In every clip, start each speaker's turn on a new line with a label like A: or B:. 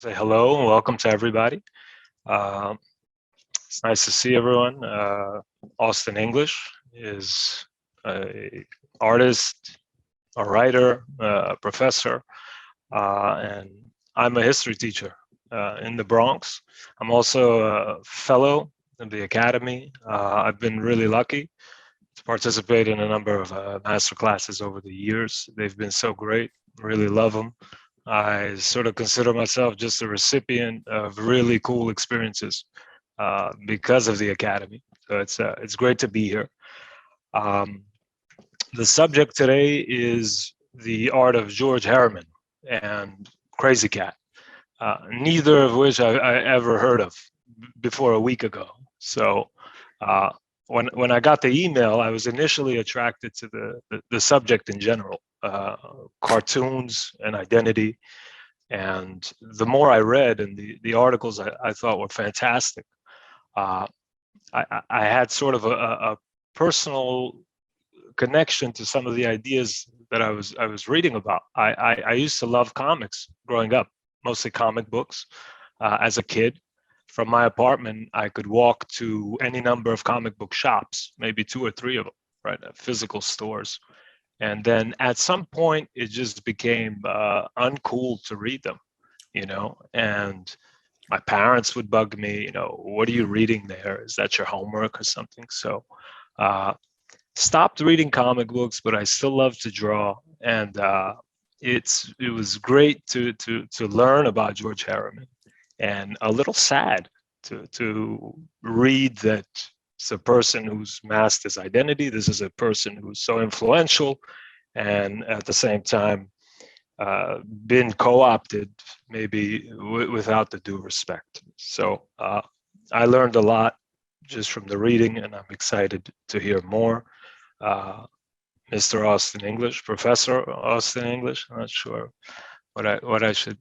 A: Say hello and welcome to everybody. Um, it's nice to see everyone. Austin English is a artist, a writer, a professor, and I'm a history teacher in the Bronx. I'm also a fellow in the academy. I've been really lucky to participate in a number of master classes over the years. They've been so great. Really love them. I sort of consider myself just a recipient of really cool experiences because of the academy. So it's great to be here. Um, the subject today is the art of George Herriman and Krazy Kat, neither of which I ever heard of before a week ago. So uh, when I got the email, I was initially attracted to the subject in general, cartoons and identity. And the more I read and the articles I thought were fantastic, uh, I had sort of a personal connection to some of the ideas that I was reading about. I used to love comics growing up, mostly comic books. As a kid, from my apartment, I could walk to any number of comic book shops, maybe two or three of them, right? Physical stores. And then at some point, it just became uncool to read them, and my parents would bug me, what are you reading there? Is that your homework or something? So uh, stopped reading comic books, but I still love to draw. And it was great to learn about George Harriman, and a little sad to read that it's a person who's masked his identity. This is a person who's so influential, and at the same time been co-opted, maybe without the due respect. So I learned a lot just from the reading, and I'm excited to hear more. Uh, Mr. Austin English, Professor Austin English. I'm not sure what I should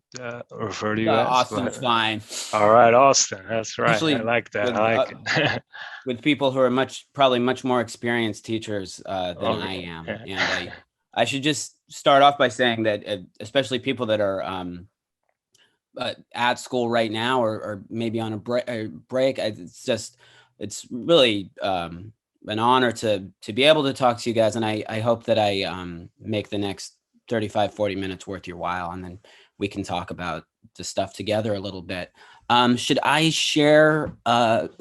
A: refer to you as,
B: Austin's
A: but
B: fine.
A: all right, Austin. That's right. I
B: Especially
A: like that. I
B: with
A: like it.
B: with people who are probably much more experienced teachers than I
A: Okay.
B: am, and I should just start off by saying that especially people that are at school right now or maybe on a break, it's really an honor to be able to talk to you guys, and I hope that I make the next 35-40 minutes worth your while, and then we can talk about the stuff together a little bit. Should I share?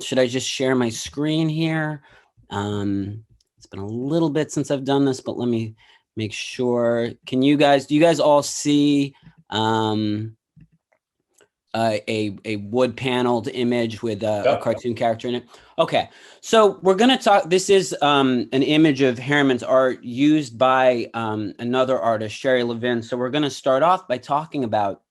B: Should I just share my screen here? It's been a little bit since I've done this, but let me make sure. Do you guys all see a wood paneled image with a cartoon character in it? Okay, so we're gonna talk. This is an image of Harriman's art used by another artist, Sherry Levin. So we're gonna start off by talking about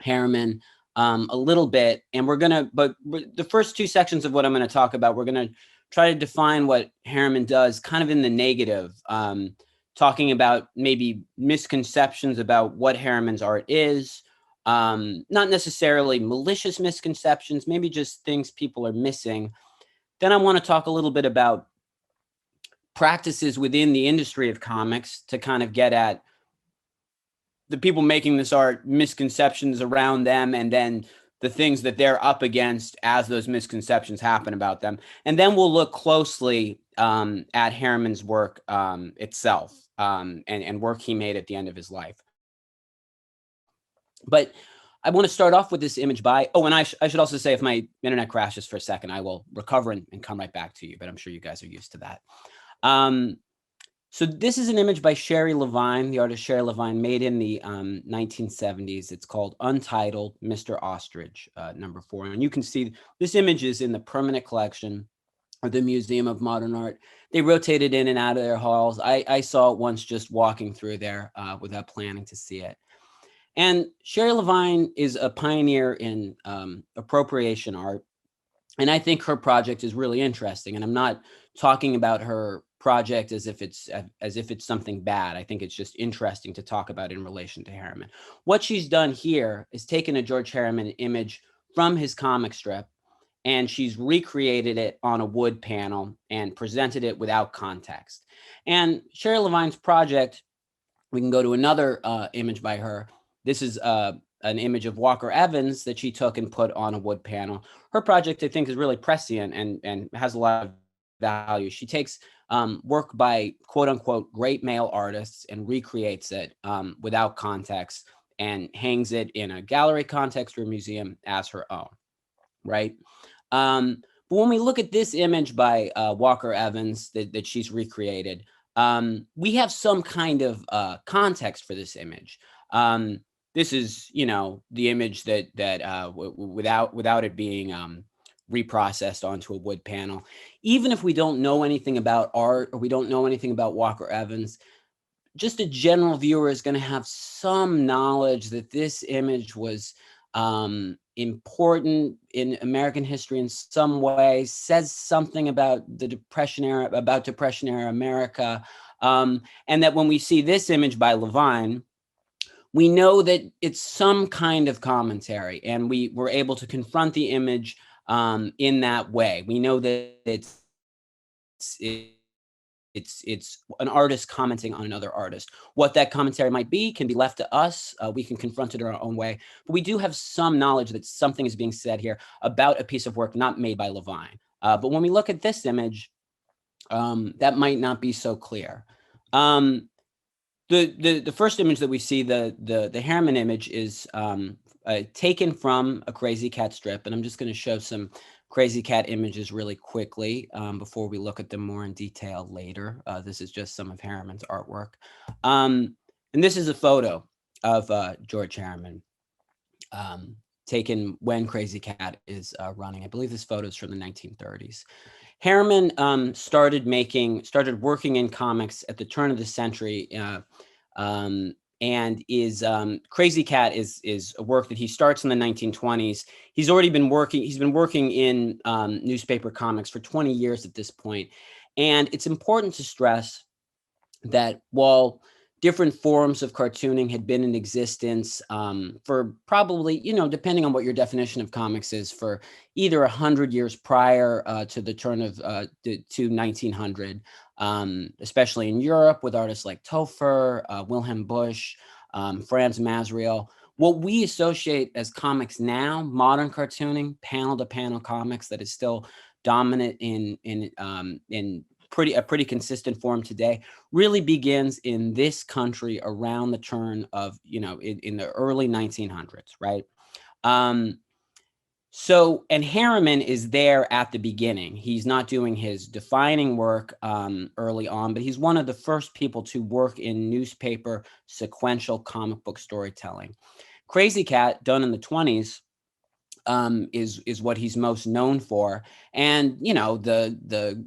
B: Harriman a little bit, and but the first two sections of what I'm going to talk about, we're going to try to define what Harriman does kind of in the negative, talking about maybe misconceptions about what Harriman's art is, not necessarily malicious misconceptions, maybe just things people are missing. Then I want to talk a little bit about practices within the industry of comics to kind of get at the people making this art, misconceptions around them, and then the things that they're up against as those misconceptions happen about them. And then we'll look closely at Harriman's work itself and work he made at the end of his life. But I want to start off with this image by, and I should also say, if my internet crashes for a second, I will recover and come right back to you, but I'm sure you guys are used to that. So this is an image by Sherry Levine, the artist Sherry Levine, made in the 1970s. It's called Untitled Mr Ostrich, number 4. And you can see this image is in the permanent collection of the Museum of Modern Art. They rotate it in and out of their halls. I saw it once just walking through there without planning to see it. And Sherry Levine is a pioneer in appropriation art. And I think her project is really interesting. And I'm not talking about her project as if it's something bad. I think it's just interesting to talk about in relation to Harriman. What she's done here is taken a George Harriman image from his comic strip, and she's recreated it on a wood panel and presented it without context. And Sherry Levine's project, we can go to another image by her. This is an image of Walker Evans that she took and put on a wood panel. Her project, I think, is really prescient and has a lot of value. She takes work by quote unquote great male artists and recreates it without context and hangs it in a gallery context or a museum as her own, right? But when we look at this image by Walker Evans that she's recreated, we have some kind of context for this image. This is, you know, the image that without it being reprocessed onto a wood panel. Even if we don't know anything about art or we don't know anything about Walker Evans, just a general viewer is going to have some knowledge that this image was important in American history in some way, says something about the Depression era, about Depression era America. And that when we see this image by Levine, we know that it's some kind of commentary, and we were able to confront the image in that way. We know that it's an artist commenting on another artist. What that commentary might be can be left to us. We can confront it in our own way. But we do have some knowledge that something is being said here about a piece of work not made by Levine. But when we look at this image, that might not be so clear. The first image that we see, the Herriman image, is taken from a Krazy Kat strip, and I'm just going to show some Krazy Kat images really quickly before we look at them more in detail later. This is just some of Harriman's artwork, and this is a photo of George Harriman taken when Krazy Kat is running. I believe this photo is from the 1930s. Harriman started working in comics at the turn of the century, and is Krazy Kat is a work that he starts in the 1920s. He's been working in newspaper comics for 20 years at this point. And it's important to stress that while different forms of cartooning had been in existence for probably, you know, depending on what your definition of comics is, for either 100 years prior to the turn of to 1900, especially in Europe with artists like Topher, Wilhelm Busch, Franz Masriel. What we associate as comics now, modern cartooning, panel-to-panel comics that is still dominant in a pretty consistent form today, really begins in this country around the turn of, you know, in the early 1900s, right? So, and Harriman is there at the beginning. He's not doing his defining work early on, but he's one of the first people to work in newspaper sequential comic book storytelling. Krazy Kat, done in the 20s, is what he's most known for. And, you know, the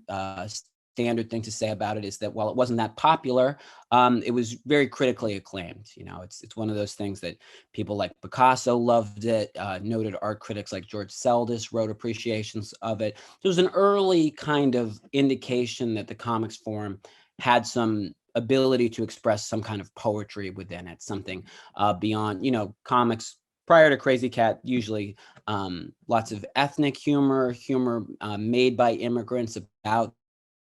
B: standard thing to say about it is that while it wasn't that popular, it was very critically acclaimed. You know, it's one of those things that people like Picasso loved it. Noted art critics like George Seldes wrote appreciations of it. There was an early kind of indication that the comics form had some ability to express some kind of poetry within it, something beyond, you know, comics prior to Krazy Kat, usually lots of ethnic humor made by immigrants about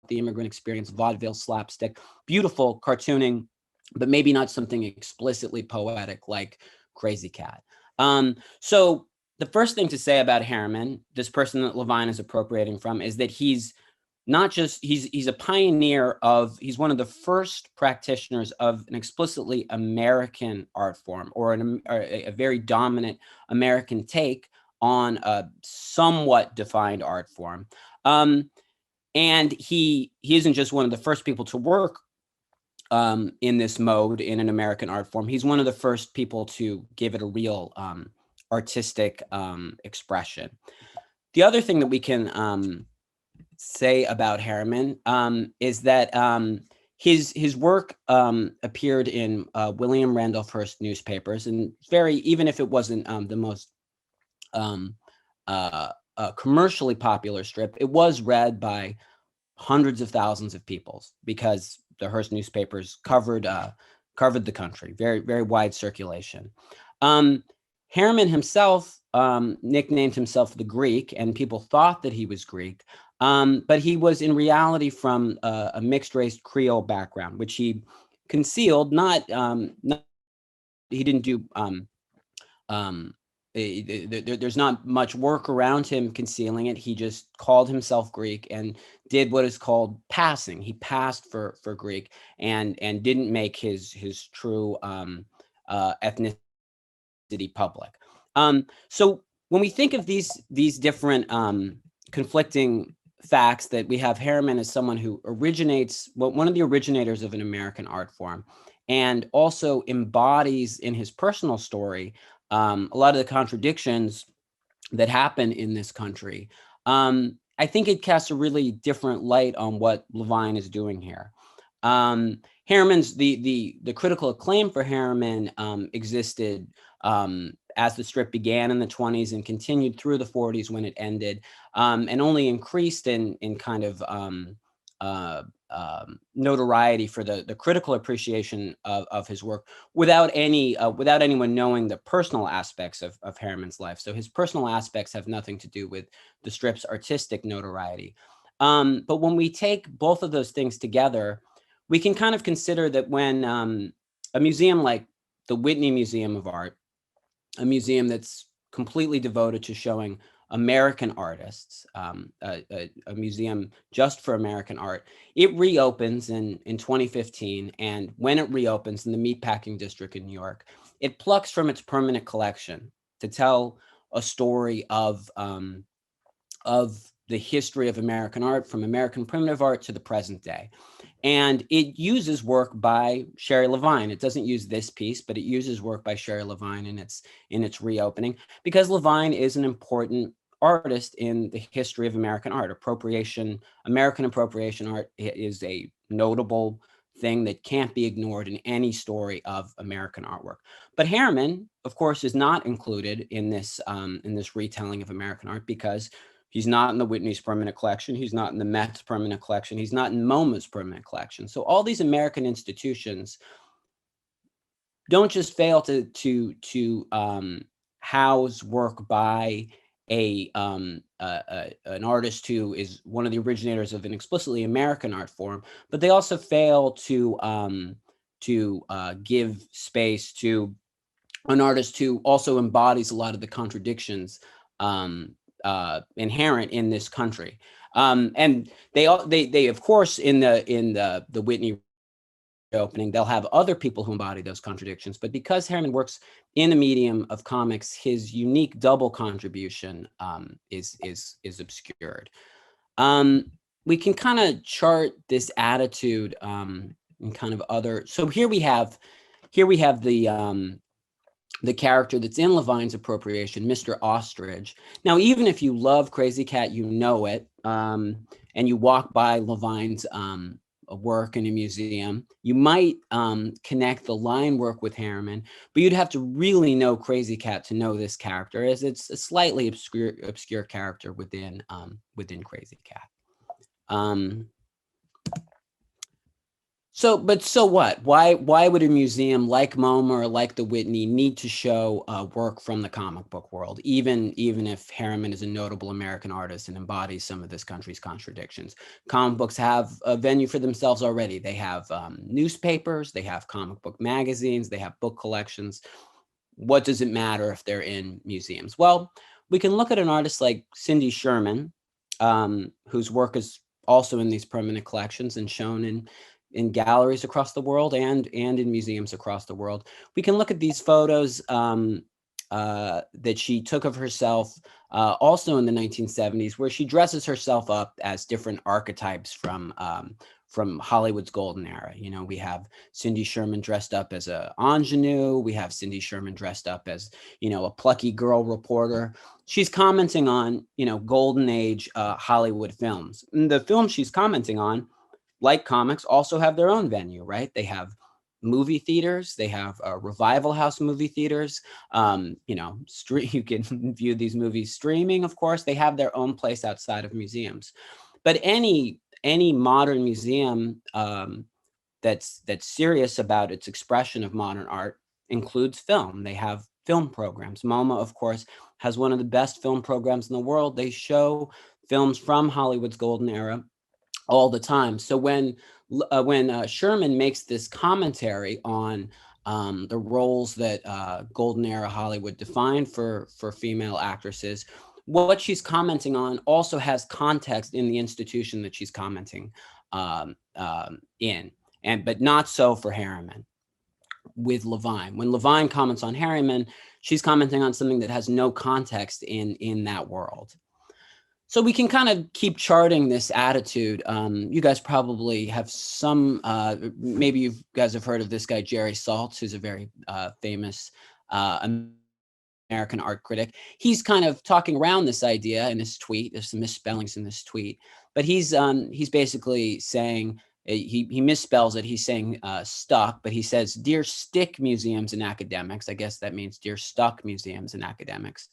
B: the immigrant experience, vaudeville, slapstick, beautiful cartooning, but maybe not something explicitly poetic like Krazy Kat. So the first thing to say about Harriman, this person that Levine is appropriating from, is that he's not just, he's a pioneer of, he's one of the first practitioners of an explicitly American art form, or a very dominant American take on a somewhat defined art form. And he isn't just one of the first people to work in this mode in an American art form. He's one of the first people to give it a real artistic expression. The other thing that we can say about Harriman is that his work appeared in William Randolph Hearst newspapers, and even if it wasn't the most commercially popular strip, it was read by hundreds of thousands of people because the Hearst newspapers covered the country, very, very wide circulation. Harriman himself nicknamed himself the Greek, and people thought that he was Greek, but he was in reality from a mixed-race Creole background, which he concealed. He didn't do there's not much work around him concealing it. He just called himself Greek and did what is called passing. He passed for Greek and didn't make his true ethnicity public. So when we think of these different conflicting facts, that we have Harriman as someone who originates, one of the originators of an American art form, and also embodies in his personal story a lot of the contradictions that happen in this country. I think it casts a really different light on what Levine is doing here. Harriman's the critical acclaim for Harriman existed as the strip began in the 20s and continued through the 40s when it ended, and only increased in kind of notoriety for the critical appreciation of his work without anyone knowing the personal aspects of Harriman's life. So his personal aspects have nothing to do with the strip's artistic notoriety. But when we take both of those things together, we can kind of consider that when a museum like the Whitney Museum of Art, a museum that's completely devoted to showing American artists, a museum just for American art, it reopens in 2015. And when it reopens in the Meatpacking District in New York, it plucks from its permanent collection to tell a story of the history of American art, from American primitive art to the present day. And it uses work by Sherry Levine. It doesn't use this piece, but it uses work by Sherry Levine in its reopening, because Levine is an important artist in the history of American art. American appropriation art is a notable thing that can't be ignored in any story of American artwork. But Harriman, of course, is not included in this retelling of American art, because he's not in the Whitney's permanent collection. He's not in the Met's permanent collection. He's not in MoMA's permanent collection. So all these American institutions don't just fail to house work by an artist who is one of the originators of an explicitly American art form, but they also fail to give space to an artist who also embodies a lot of the contradictions inherent in this country. And they of course in the Whitney opening, they'll have other people who embody those contradictions. But because Harriman works in the medium of comics, his unique double contribution is obscured. We can kind of chart this attitude in kind of other. So here we have the character that's in Levine's appropriation, Mr. Ostrich. Now, even if you love Krazy Kat, you know it, and you walk by Levine's work in a museum, you might connect the line work with Harriman, but you'd have to really know Krazy Kat to know this character, as it's a slightly obscure character within Krazy Kat. So what? Why would a museum like MoMA or like the Whitney need to show work from the comic book world, even if Herriman is a notable American artist and embodies some of this country's contradictions? Comic books have a venue for themselves already. They have newspapers, they have comic book magazines, they have book collections. What does it matter if they're in museums? Well, we can look at an artist like Cindy Sherman, whose work is also in these permanent collections and shown in galleries across the world and in museums across the world. We can look at these photos that she took of herself also in the 1970s, where she dresses herself up as different archetypes from Hollywood's golden era. You know, we have Cindy Sherman dressed up as a ingenue. We have Cindy Sherman dressed up as, you know, a plucky girl reporter. She's commenting on, you know, golden age Hollywood films. And the films she's commenting on, like comics, also have their own venue, right? They have movie theaters, they have revival house movie theaters. You know, you can view these movies streaming, of course. They have their own place outside of museums. But any modern museum that's serious about its expression of modern art includes film. They have film programs. MoMA, of course, has one of the best film programs in the world. They show films from Hollywood's golden era all the time. So when Sherman makes this commentary on the roles that Golden Era Hollywood defined for female actresses. What she's commenting on also has context in the institution that she's commenting in, but not so for Harriman with Levine. When Levine comments on Harriman, she's commenting on something that has no context in that world. So we can kind of keep charting this attitude. You guys probably have some, maybe you guys have heard of this guy, Jerry Saltz, who's a very famous American art critic. He's kind of talking around this idea in this tweet. There's some misspellings in this tweet, but he's basically saying, he misspells it. He's saying stuck, but he says, dear stick museums and academics. I guess that means dear stuck museums and academics.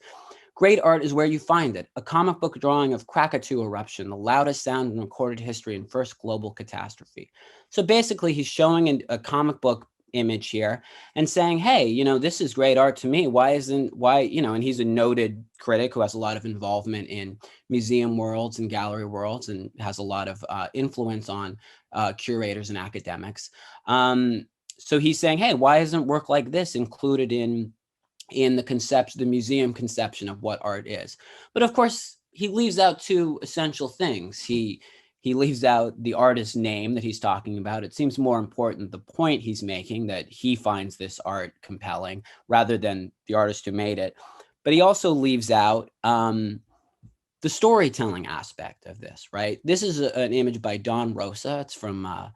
B: Great art is where you find it. A comic book drawing of Krakatoa eruption, the loudest sound in recorded history and first global catastrophe. So basically he's showing a comic book image here and saying, hey, you know, this is great art to me. Why, you know, and he's a noted critic who has a lot of involvement in museum worlds and gallery worlds and has a lot of influence on curators and academics. So he's saying, hey, why isn't work like this included in the concept, the museum conception of what art is? But of course, he leaves out two essential things. He leaves out the artist's name that he's talking about. It seems more important the point he's making, that he finds this art compelling rather than the artist who made it. But he also leaves out the storytelling aspect of this, right? This is an image by Don Rosa. It's from a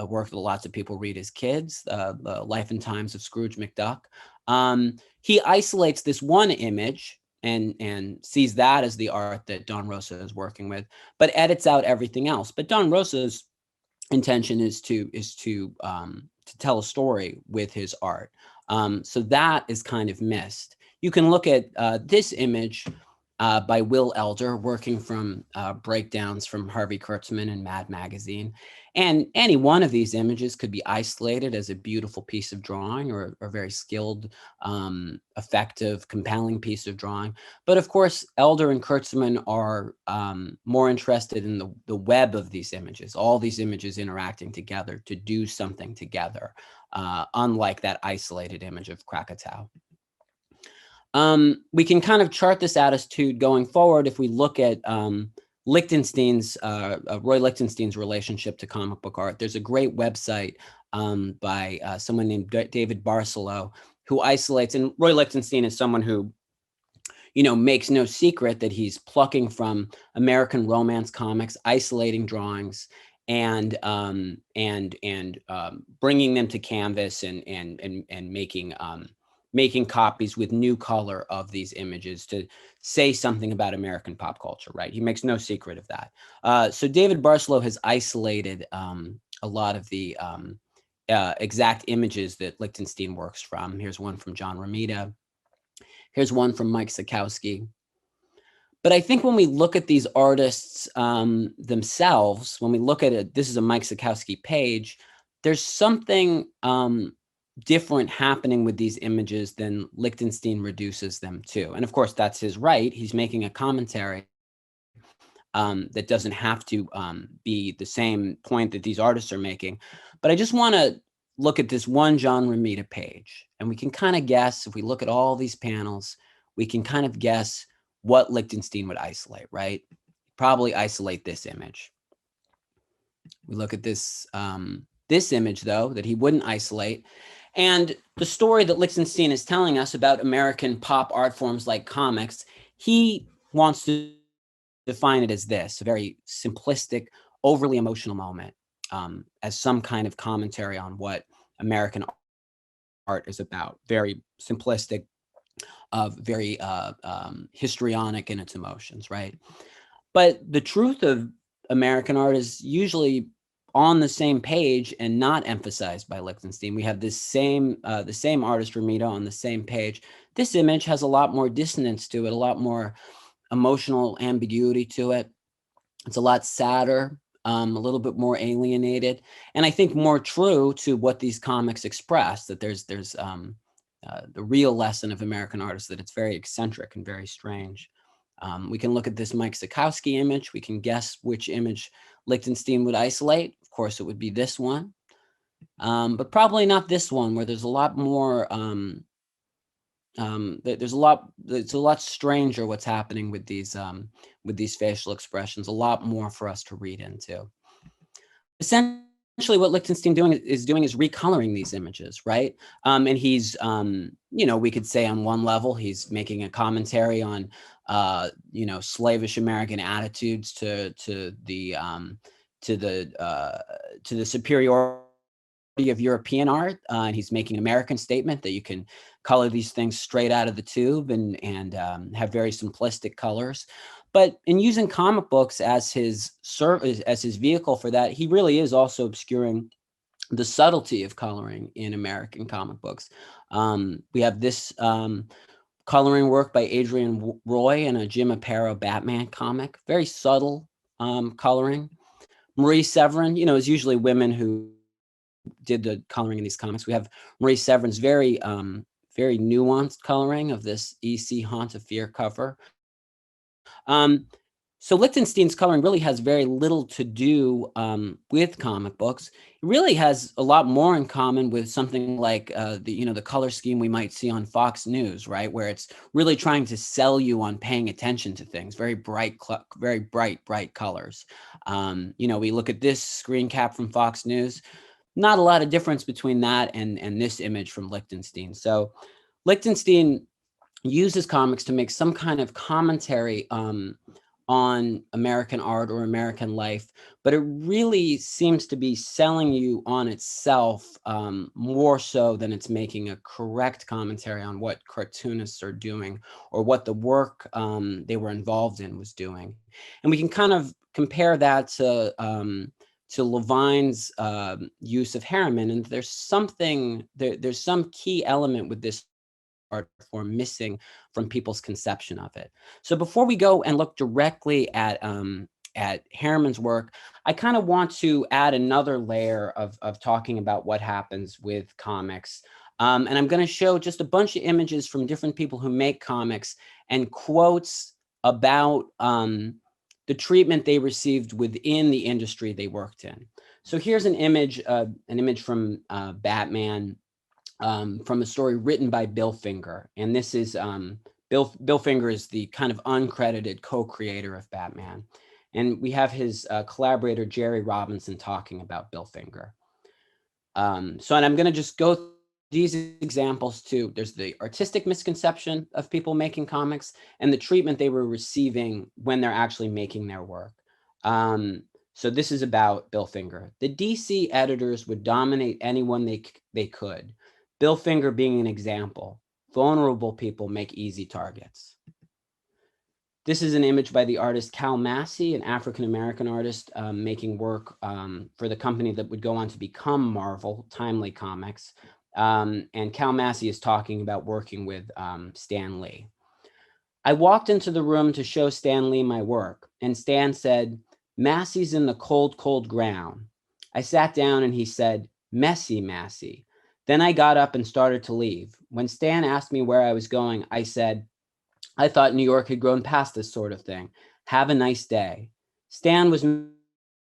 B: work that lots of people read as kids, The Life and Times of Scrooge McDuck. He isolates this one image and sees that as the art that Don Rosa is working with, but edits out everything else. But Don Rosa's intention is to tell a story with his art. So that is kind of missed. You can look at this image by Will Elder, working from breakdowns from Harvey Kurtzman and Mad Magazine. And any one of these images could be isolated as a beautiful piece of drawing or a very skilled, effective, compelling piece of drawing. But of course, Elder and Kurtzman are more interested in the web of these images, all these images interacting together to do something together, unlike that isolated image of Krakatoa. We can kind of chart this attitude going forward if we look at Lichtenstein's, Roy Lichtenstein's relationship to comic book art. There's a great website by someone named David Barcelo, who isolates, and Roy Lichtenstein is someone who, you know, makes no secret that he's plucking from American romance comics, isolating drawings, and bringing them to canvas and making copies with new color of these images to say something about American pop culture, right? He makes no secret of that. So David Barcelo has isolated a lot of the exact images that Lichtenstein works from. Here's one from John Romita. Here's one from Mike Sekowsky. But I think when we look at these artists themselves, when we look at it, this is a Mike Sekowsky page, there's something different happening with these images than Lichtenstein reduces them to. And of course, that's his right. He's making a commentary that doesn't have to be the same point that these artists are making. But I just want to look at this one John Romita page, and we can kind of guess, if we look at all these panels, we can kind of guess what Lichtenstein would isolate, right? Probably isolate this image. We look at this, this image, though, that he wouldn't isolate. And the story that Lichtenstein is telling us about American pop art forms like comics, he wants to define it as this, a very simplistic, overly emotional moment, as some kind of commentary on what American art is about. Very simplistic, very histrionic in its emotions, right? But the truth of American art is usually on the same page and not emphasized by Lichtenstein. We have this the same artist Romita on the same page. This image has a lot more dissonance to it, a lot more emotional ambiguity to it. It's a lot sadder, a little bit more alienated, and I think more true to what these comics express, that there's the real lesson of American art is that it's very eccentric and very strange. We can look at this Mike Sekowsky image. We can guess which image Lichtenstein would isolate. Of course, it would be this one. but probably not this one, where there's a lot more. There's a lot. It's a lot stranger what's happening with these facial expressions. A lot more for us to read into. Essentially, what Lichtenstein is recoloring these images, right? And he's, we could say on one level, he's making a commentary on, slavish American attitudes to the superiority of European art, and he's making an American statement that you can color these things straight out of the tube and have very simplistic colors. But in using comic books as his vehicle for that, he really is also obscuring the subtlety of coloring in American comic books. We have this coloring work by Adrian Roy in a Jim Aparo Batman comic, very subtle coloring. Marie Severin, it's usually women who did the coloring in these comics. We have Marie Severin's very nuanced coloring of this EC Haunt of Fear cover. So Lichtenstein's coloring really has very little to do with comic books. It really has a lot more in common with something like the color scheme we might see on Fox News, right? Where it's really trying to sell you on paying attention to things. Very bright colors. We look at this screen cap from Fox News. Not a lot of difference between that and this image from Lichtenstein. So Lichtenstein uses comics to make some kind of commentary on American art or American life, but it really seems to be selling you on itself more so than it's making a correct commentary on what cartoonists are doing or what the work they were involved in was doing. And we can kind of compare that to Levine's use of Herriman, and there's some key element with this art form missing from people's conception of it. So before we go and look directly at Harriman's work, I kind of want to add another layer of talking about what happens with comics. And I'm going to show just a bunch of images from different people who make comics and quotes about the treatment they received within the industry they worked in. So here's an image from Batman, from a story written by Bill Finger. And this is Bill Finger is the kind of uncredited co-creator of Batman. And we have his collaborator, Jerry Robinson, talking about Bill Finger. And I'm going to just go through these examples too. There's the artistic misconception of people making comics and the treatment they were receiving when they're actually making their work. So this is about Bill Finger. The DC editors would dominate anyone they could. Bill Finger being an example. Vulnerable people make easy targets. This is an image by the artist Cal Massey, an African-American artist making work for the company that would go on to become Marvel, Timely Comics. And Cal Massey is talking about working with Stan Lee. I walked into the room to show Stan Lee my work, and Stan said, "Massey's in the cold, cold ground." I sat down and he said, "Messy, Massey." Then I got up and started to leave. When Stan asked me where I was going, I said, "I thought New York had grown past this sort of thing. Have a nice day." Stan was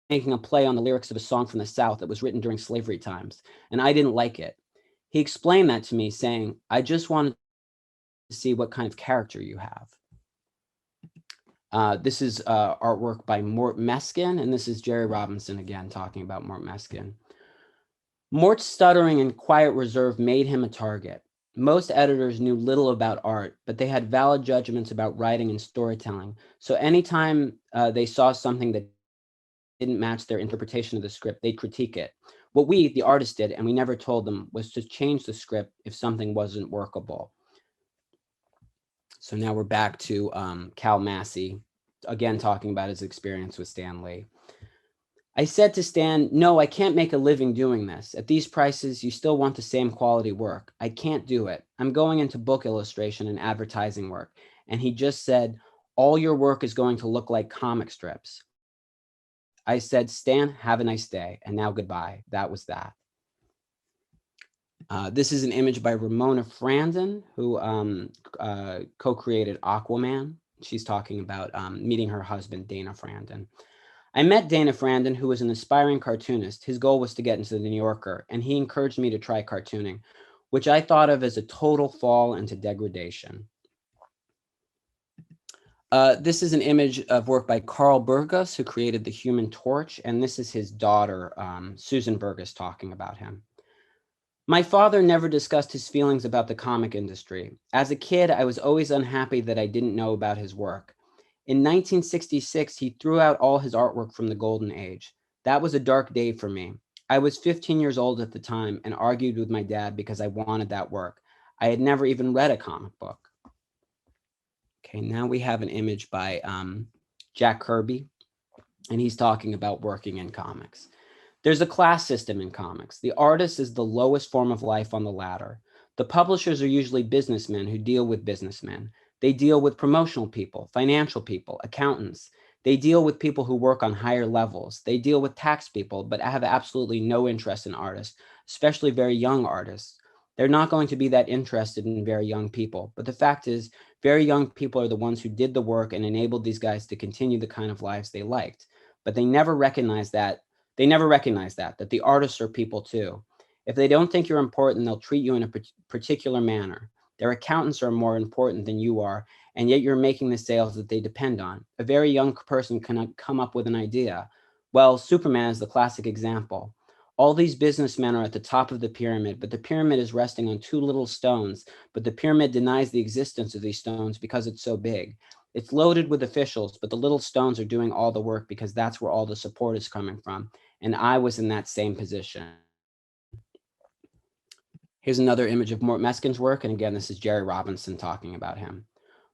B: making a play on the lyrics of a song from the South that was written during slavery times, and I didn't like it. He explained that to me, saying, "I just wanted to see what kind of character you have." This is artwork by Mort Meskin, and this is Jerry Robinson again talking about Mort Meskin. Mort's stuttering and quiet reserve made him a target. Most editors knew little about art, but they had valid judgments about writing and storytelling. So anytime they saw something that didn't match their interpretation of the script, they'd critique it. What we, the artists, did, and we never told them, was to change the script if something wasn't workable. So now we're back to Cal Massey, again talking about his experience with Stan Lee. I said to Stan, "No, I can't make a living doing this. At these prices, you still want the same quality work. I can't do it. I'm going into book illustration and advertising work." And he just said, "All your work is going to look like comic strips." I said, "Stan, have a nice day. And now goodbye." That was that. This is an image by Ramona Frandon, who co-created Aquaman. She's talking about meeting her husband, Dana Frandon. I met Dana Frandon, who was an aspiring cartoonist. His goal was to get into the New Yorker, and he encouraged me to try cartooning, which I thought of as a total fall into degradation. This is an image of work by Carl Burgos, who created the Human Torch, and this is his daughter, Susan Burgos, talking about him. My father never discussed his feelings about the comic industry. As a kid, I was always unhappy that I didn't know about his work. In 1966, he threw out all his artwork from the Golden Age. That was a dark day for me. I was 15 years old at the time and argued with my dad because I wanted that work. I had never even read a comic book. Okay, now we have an image by Jack Kirby, and he's talking about working in comics. There's a class system in comics. The artist is the lowest form of life on the ladder. The publishers are usually businessmen who deal with businessmen. They deal with promotional people, financial people, accountants. They deal with people who work on higher levels. They deal with tax people, but have absolutely no interest in artists, especially very young artists. They're not going to be that interested in very young people. But the fact is, very young people are the ones who did the work and enabled these guys to continue the kind of lives they liked. But they never recognize that that the artists are people too. If they don't think you're important, they'll treat you in a particular manner. Their accountants are more important than you are, and yet you're making the sales that they depend on. A very young person cannot come up with an idea. Well, Superman is the classic example. All these businessmen are at the top of the pyramid, but the pyramid is resting on two little stones, but the pyramid denies the existence of these stones because it's so big. It's loaded with officials, but the little stones are doing all the work because that's where all the support is coming from. And I was in that same position. Here's another image of Mort Meskin's work. And again, this is Jerry Robinson talking about him.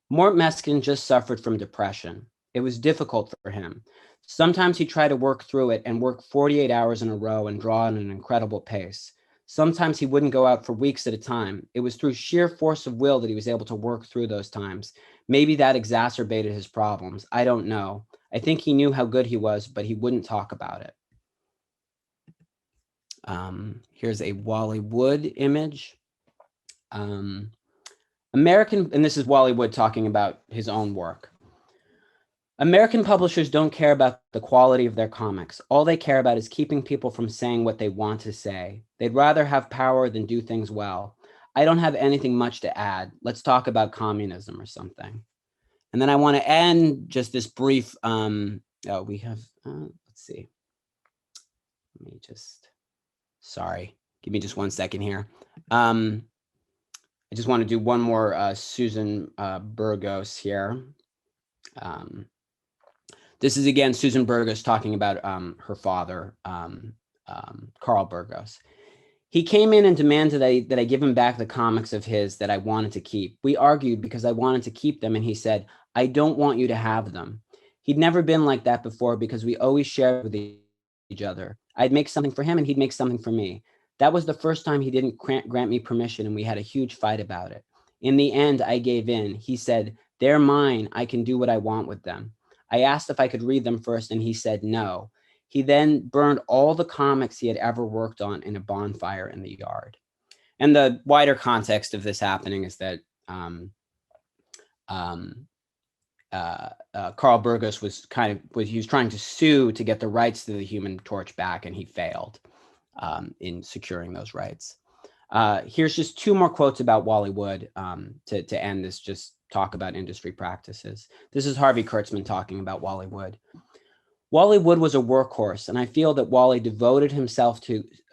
B: Mort Meskin just suffered from depression. It was difficult for him. Sometimes he tried to work through it and work 48 hours in a row and draw at an incredible pace. Sometimes he wouldn't go out for weeks at a time. It was through sheer force of will that he was able to work through those times. Maybe that exacerbated his problems. I don't know. I think he knew how good he was, but he wouldn't talk about it. Here's a Wally Wood image. American, and this is Wally Wood talking about his own work. American publishers don't care about the quality of their comics. All they care about is keeping people from saying what they want to say. They'd rather have power than do things well. I don't have anything much to add. Let's talk about communism or something. And then I want to end just this brief, we have, let's see. Let me just, sorry, give me just 1 second here. I just want to do one more Susan Burgos here. This is again Susan Burgos talking about her father, Carl Burgos. He came in and demanded that I give him back the comics of his that I wanted to keep. We argued because I wanted to keep them, and he said, I don't want you to have them. He'd never been like that before because we always shared with each other. I'd make something for him and he'd make something for me. That was the first time he didn't grant me permission, and we had a huge fight about it. In the end, I gave in. He said, they're mine. I can do what I want with them. I asked if I could read them first, and he said no. He then burned all the comics he had ever worked on in a bonfire in the yard. And the wider context of this happening is that Carl Burgos was he was trying to sue to get the rights to the Human Torch back, and he failed in securing those rights. Here's just two more quotes about Wally Wood to end this just talk about industry practices. This is Harvey Kurtzman talking about Wally Wood. Wally Wood was a workhorse, and I feel that Wally devoted himself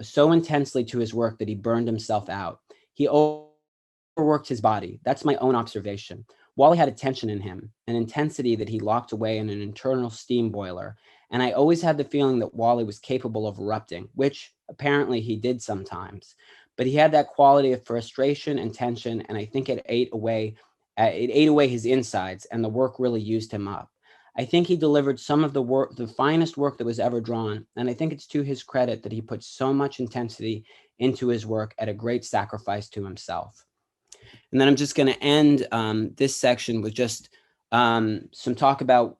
B: so intensely to his work that he burned himself out. He overworked his body. That's my own observation. Wally had a tension in him, an intensity that he locked away in an internal steam boiler. And I always had the feeling that Wally was capable of erupting, which apparently he did sometimes. But he had that quality of frustration and tension, and I think it ate away his insides, and the work really used him up. I think he delivered some of the finest work that was ever drawn, and I think it's to his credit that he put so much intensity into his work at a great sacrifice to himself. And then I'm just going to end this section with just some talk about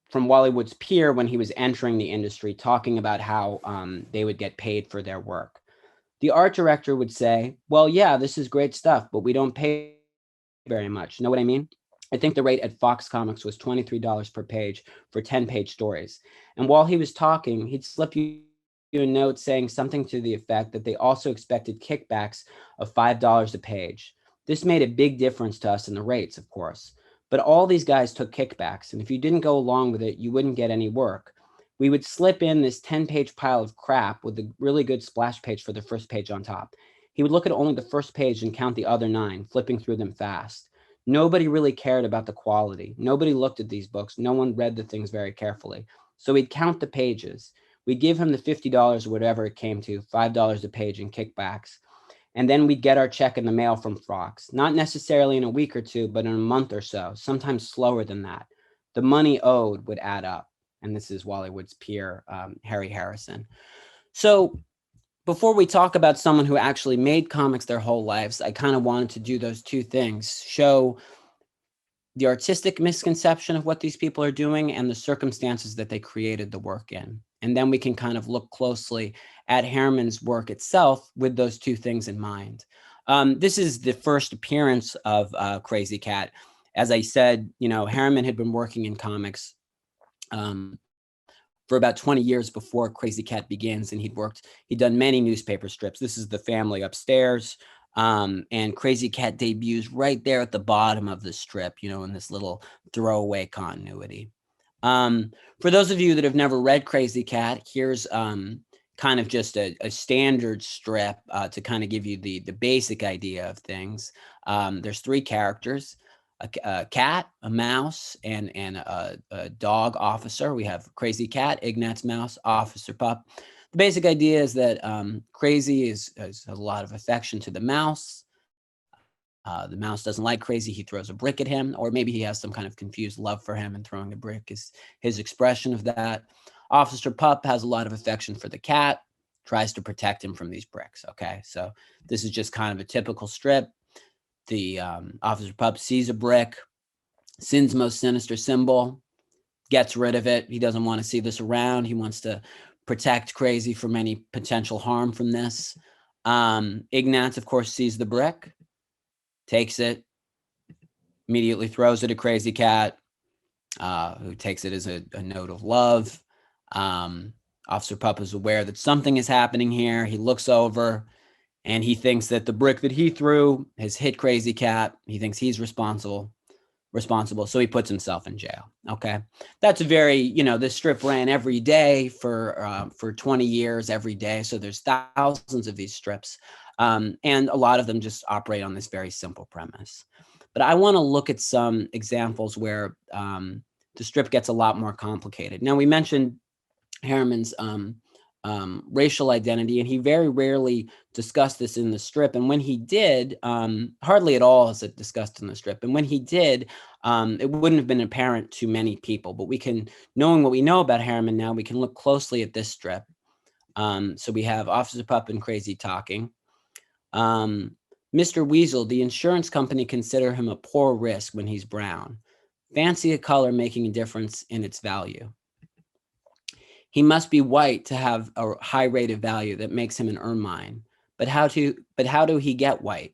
B: from Wally Wood's peer when he was entering the industry, talking about how they would get paid for their work. The art director would say, well, yeah, this is great stuff, but we don't pay very much. Know what I mean? I think the rate at Fox Comics was $23 per page for 10-page stories. And while he was talking, he'd slip you a note saying something to the effect that they also expected kickbacks of $5 a page. This made a big difference to us in the rates, of course. But all these guys took kickbacks, and if you didn't go along with it, you wouldn't get any work. We would slip in this 10-page pile of crap with a really good splash page for the first page on top. He would look at only the first page and count the other 9, flipping through them fast. Nobody really cared about the quality. Nobody looked at these books. No one read the things very carefully. So he'd count the pages. We'd give him the $50 or whatever it came to, $5 a page in kickbacks. And then we'd get our check in the mail from Fox, not necessarily in a week or two, but in a month or so, sometimes slower than that. The money owed would add up. And this is Wallywood's peer, Harry Harrison. So before we talk about someone who actually made comics their whole lives, I kind of wanted to do those two things, show the artistic misconception of what these people are doing and the circumstances that they created the work in. And then we can kind of look closely at Herriman's work itself with those two things in mind. This is the first appearance of Krazy Kat. As I said, Harriman had been working in comics for about 20 years before Krazy Kat begins, and he'd done many newspaper strips. This is The Family Upstairs, and Krazy Kat debuts right there at the bottom of the strip, in this little throwaway continuity. For those of you that have never read Krazy Kat, here's kind of just a standard strip to kind of give you the basic idea of things. There's 3 characters. A cat, a mouse, and a dog officer. We have Krazy Kat, Ignat's mouse, Officer Pup. The basic idea is that Krazy has a lot of affection to the mouse. The mouse doesn't like Krazy. He throws a brick at him, or maybe he has some kind of confused love for him, and throwing the brick is his expression of that. Officer Pup has a lot of affection for the cat, tries to protect him from these bricks. Okay, so this is just kind of a typical strip. The Officer Pup sees a brick, Sin's most sinister symbol, gets rid of it. He doesn't want to see this around. He wants to protect Krazy from any potential harm from this. Ignat, of course, sees the brick, takes it, immediately throws it at Krazy Kat, who takes it as a note of love. Officer Pup is aware that something is happening here. He looks over, and he thinks that the brick that he threw has hit Krazy Kat. He thinks he's responsible. So he puts himself in jail. Okay. That's a very, this strip ran every day for 20 years, every day. So there's thousands of these strips. And a lot of them just operate on this very simple premise. But I want to look at some examples where the strip gets a lot more complicated. Now, we mentioned Harriman's racial identity, and he very rarely discussed this in the strip. And when he did, hardly at all is it discussed in the strip. And when he did, it wouldn't have been apparent to many people. But knowing what we know about Harriman now, we can look closely at this strip. So we have Officer Pup and Krazy talking. Mr. Weasel, the insurance company consider him a poor risk when he's brown. Fancy a color making a difference in its value. He must be white to have a high rate of value that makes him an ermine. But how do he get white?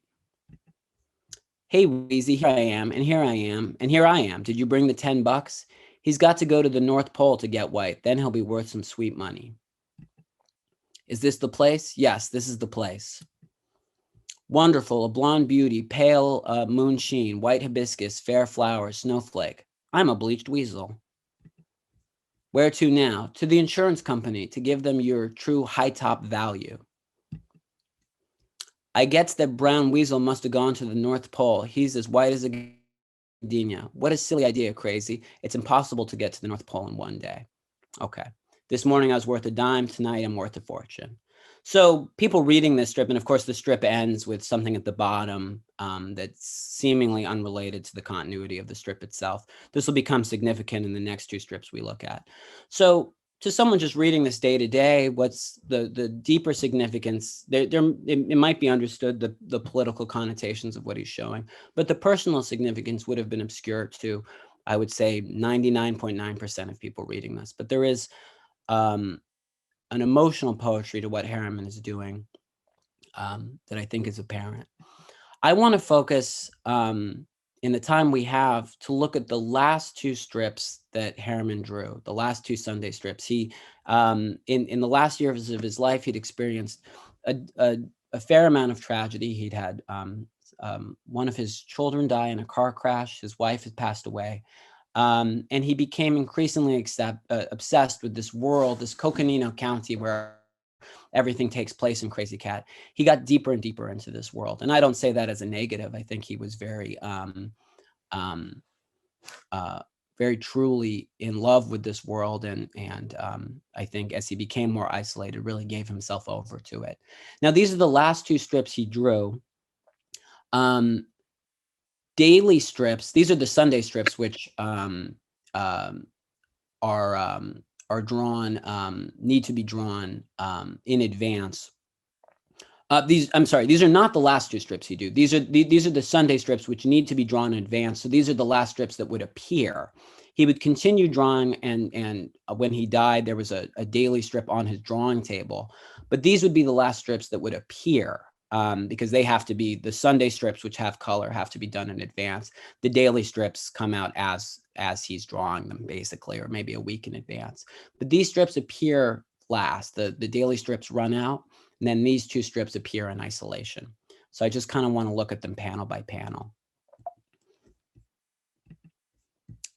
B: Hey, Weezy, here I am, and here I am, and here I am. Did you bring the $10? He's got to go to the North Pole to get white. Then he'll be worth some sweet money. Is this the place? Yes, this is the place. Wonderful, a blonde beauty, pale moon sheen, white hibiscus, fair flowers, snowflake. I'm a bleached weasel. Where to now? To the insurance company to give them your true high top value. I gets that brown weasel must have gone to the North Pole. He's as white as a gardenia. What a silly idea, Krazy. It's impossible to get to the North Pole in one day. Okay. This morning I was worth a dime. Tonight I'm worth a fortune. So people reading this strip, and of course the strip ends with something at the bottom that's seemingly unrelated to the continuity of the strip itself. This will become significant in the next 2 strips we look at. So to someone just reading this day to day, what's the deeper significance? It might be understood the political connotations of what he's showing, but the personal significance would have been obscure to, I would say, 99.9% of people reading this. But there is an emotional poetry to what Harriman is doing that I think is apparent. I want to focus in in the time we have, to look at the last two strips that Harriman drew, the last two Sunday strips. He, in the last years of his life, he'd experienced a fair amount of tragedy. He'd had one of his children die in a car crash. His wife had passed away. And he became increasingly obsessed with this world, this Coconino County, where everything takes place in Krazy Kat. He got deeper and deeper into this world. And I don't say that as a negative. I think he was very, very truly in love with this world. And I think as he became more isolated, really gave himself over to it. Now, these are the last two strips he drew. Daily strips, these are the Sunday strips, which are drawn, need to be drawn in advance. I'm sorry, these are not the last two strips he do. These are the Sunday strips, which need to be drawn in advance. So these are the last strips that would appear. He would continue drawing, and when he died, there was a daily strip on his drawing table. But these would be the last strips that would appear, because they have to be, the Sunday strips, which have color, have to be done in advance. The daily strips come out as he's drawing them, basically, or maybe a week in advance. But these strips appear last. The daily strips run out, and then these two strips appear in isolation. So I just kind of want to look at them panel by panel.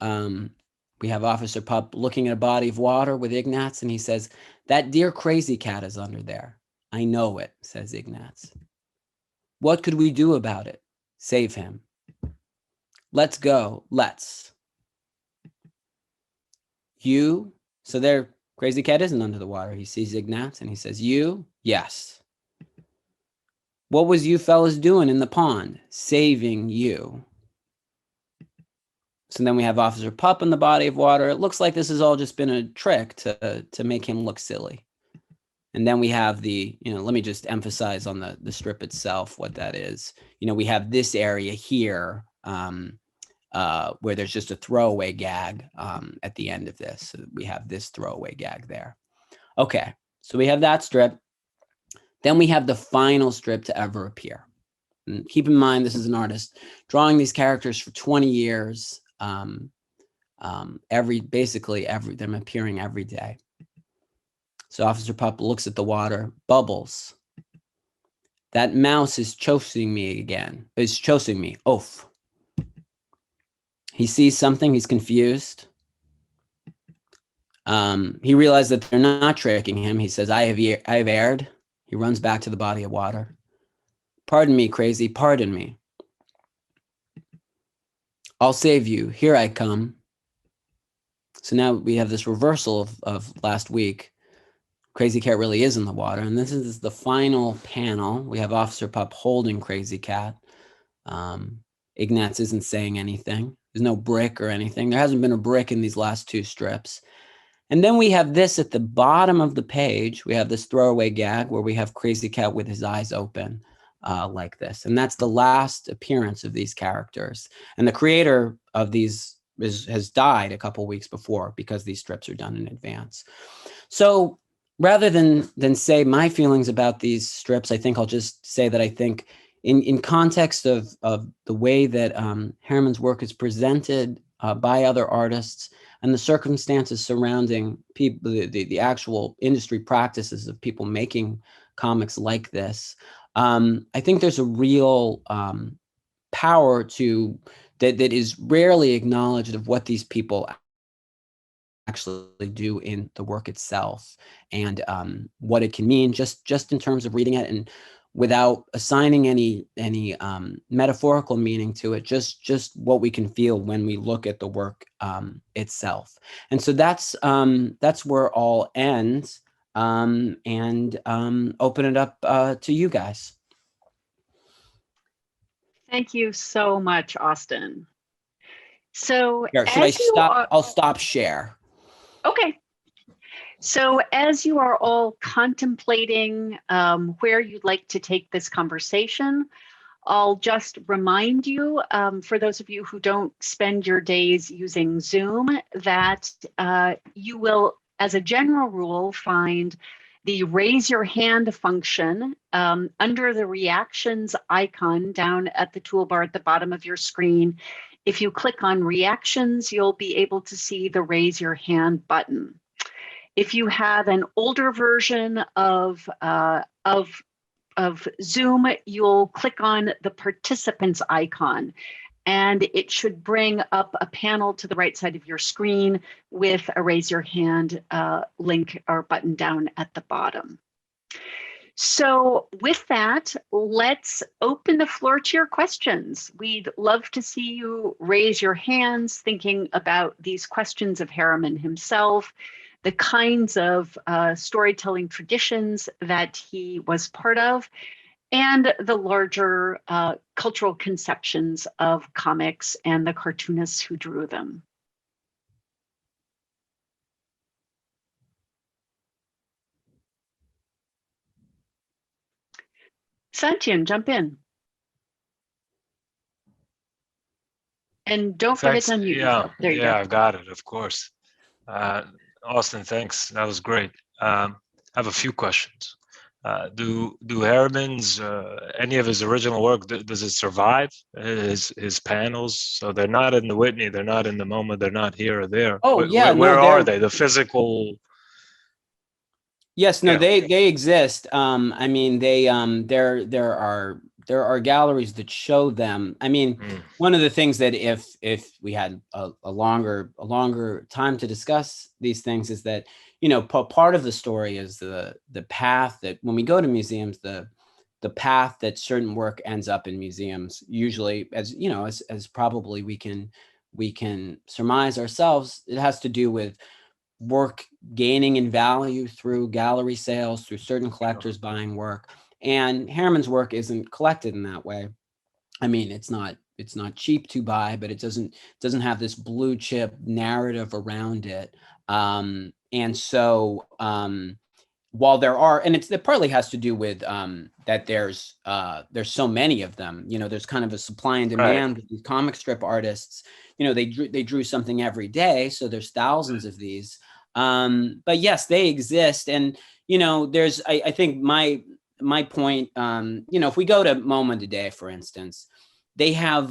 B: We have Officer Pup looking at a body of water with Ignatz, and he says, "That dear Krazy Kat is under there." "I know it," says Ignatz. "What could we do about it?" "Save him." "Let's go, let's." "You?" So there, Krazy Kat isn't under the water. He sees Ignatz and he says, "You?" "Yes." "What was you fellas doing in the pond?" "Saving you." So then we have Officer Pup in the body of water. It looks like this has all just been a trick to make him look silly. And then we have the, let me just emphasize on the strip itself what that is. We have this area here where there's just a throwaway gag at the end of this. So we have this throwaway gag there. Okay, so we have that strip. Then we have the final strip to ever appear. And keep in mind, this is an artist drawing these characters for 20 years. Basically them appearing every day. So Officer Pup looks at the water, bubbles. "That mouse is chasing me again. Is chasing me. Oof." He sees something. He's confused. He realizes that they're not tricking him. He says, I have erred." He runs back to the body of water. "Pardon me, Krazy. Pardon me." "I'll save you. Here I come." So now we have this reversal of last week. Krazy Kat really is in the water. And this is the final panel. We have Officer Pup holding Krazy Kat. Ignatz isn't saying anything. There's no brick or anything. There hasn't been a brick in these last two strips. And then we have this at the bottom of the page. We have this throwaway gag where we have Krazy Kat with his eyes open like this. And that's the last appearance of these characters. And the creator of these has died a couple weeks before because these strips are done in advance. So rather than say my feelings about these strips, I think I'll just say that I think in context of the way that Herriman's work is presented by other artists and the circumstances surrounding people, the actual industry practices of people making comics like this, I think there's a real power that is rarely acknowledged of what these people actually do in the work itself, and what it can mean just in terms of reading it, and without assigning any metaphorical meaning to it, just what we can feel when we look at the work itself. And so that's where I'll end, and open it up to you guys.
C: Thank you so much, Austin. So
B: should I stop? I'll stop share.
C: Okay. So as you are all contemplating where you'd like to take this conversation, I'll just remind you, for those of you who don't spend your days using Zoom, that you will, as a general rule, find the raise your hand function under the reactions icon down at the toolbar at the bottom of your screen. If you click on reactions, you'll be able to see the raise your hand button. If you have an older version of Zoom, you'll click on the participants icon, and it should bring up a panel to the right side of your screen with a raise your hand link or button down at the bottom. So with that, let's open the floor to your questions. We'd love to see you raise your hands thinking about these questions of Harriman himself, the kinds of storytelling traditions that he was part of, and the larger cultural conceptions of comics and the cartoonists who drew them. Satyan, jump in. And don't forget to unmute yourself. There you go.
A: I've got it, of course. Austin, thanks. That was great. I have a few questions. Do Harriman's any of his original work, does it survive his panels? So they're not in the Whitney, they're not in the MoMA, they're not here or there.
B: Oh, yeah,
A: where are they? The physical.
B: Yes, no, they exist. I mean, there are galleries that show them. I mean, one of the things that if we had a longer time to discuss these things is that, you know, part of the story is the path that when we go to museums, the path that certain work ends up in museums, usually, as you know, as probably we can surmise ourselves, it has to do with work gaining in value through gallery sales, through certain collectors buying work. And Harriman's work isn't collected in that way. I mean, it's not cheap to buy, but it doesn't have this blue chip narrative around it. And so while there are, and it partly has to do with that there's so many of them, you know, there's kind of a supply and demand with these comic strip artists, you know, they drew something every day. So there's thousands of these. But yes, they exist. And, you know, there's, I think my point, you know, if we go to MoMA today, for instance, they have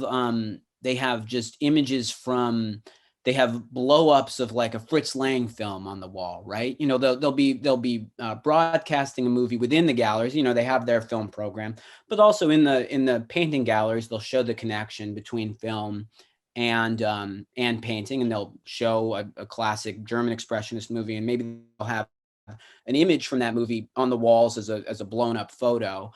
B: just images from, they have blow-ups of like a Fritz Lang film on the wall, right? You know, they'll be broadcasting a movie within the galleries. You know, they have their film program, but also in the painting galleries, they'll show the connection between film and painting, and they'll show a classic German expressionist movie, and maybe they'll have an image from that movie on the walls as a blown up photo.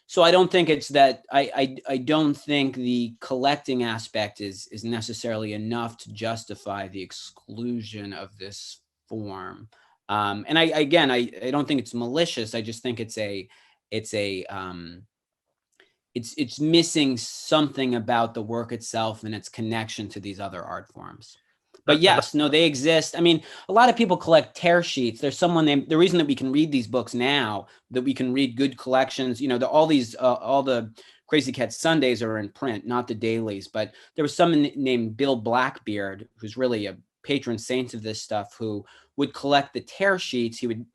B: So I don't think it's that, I don't think the collecting aspect is necessarily enough to justify the exclusion of this form. And I don't think it's malicious. I just think it's missing something about the work itself and its connection to these other art forms. But yes, no, they exist. I mean, a lot of people collect tear sheets. There's someone named, the reason that we can read these books now, that we can read good collections, you know, all the Krazy Kat Sundays are in print, not the dailies, but there was someone named Bill Blackbeard, who's really a patron saint of this stuff, who would collect the tear sheets. He would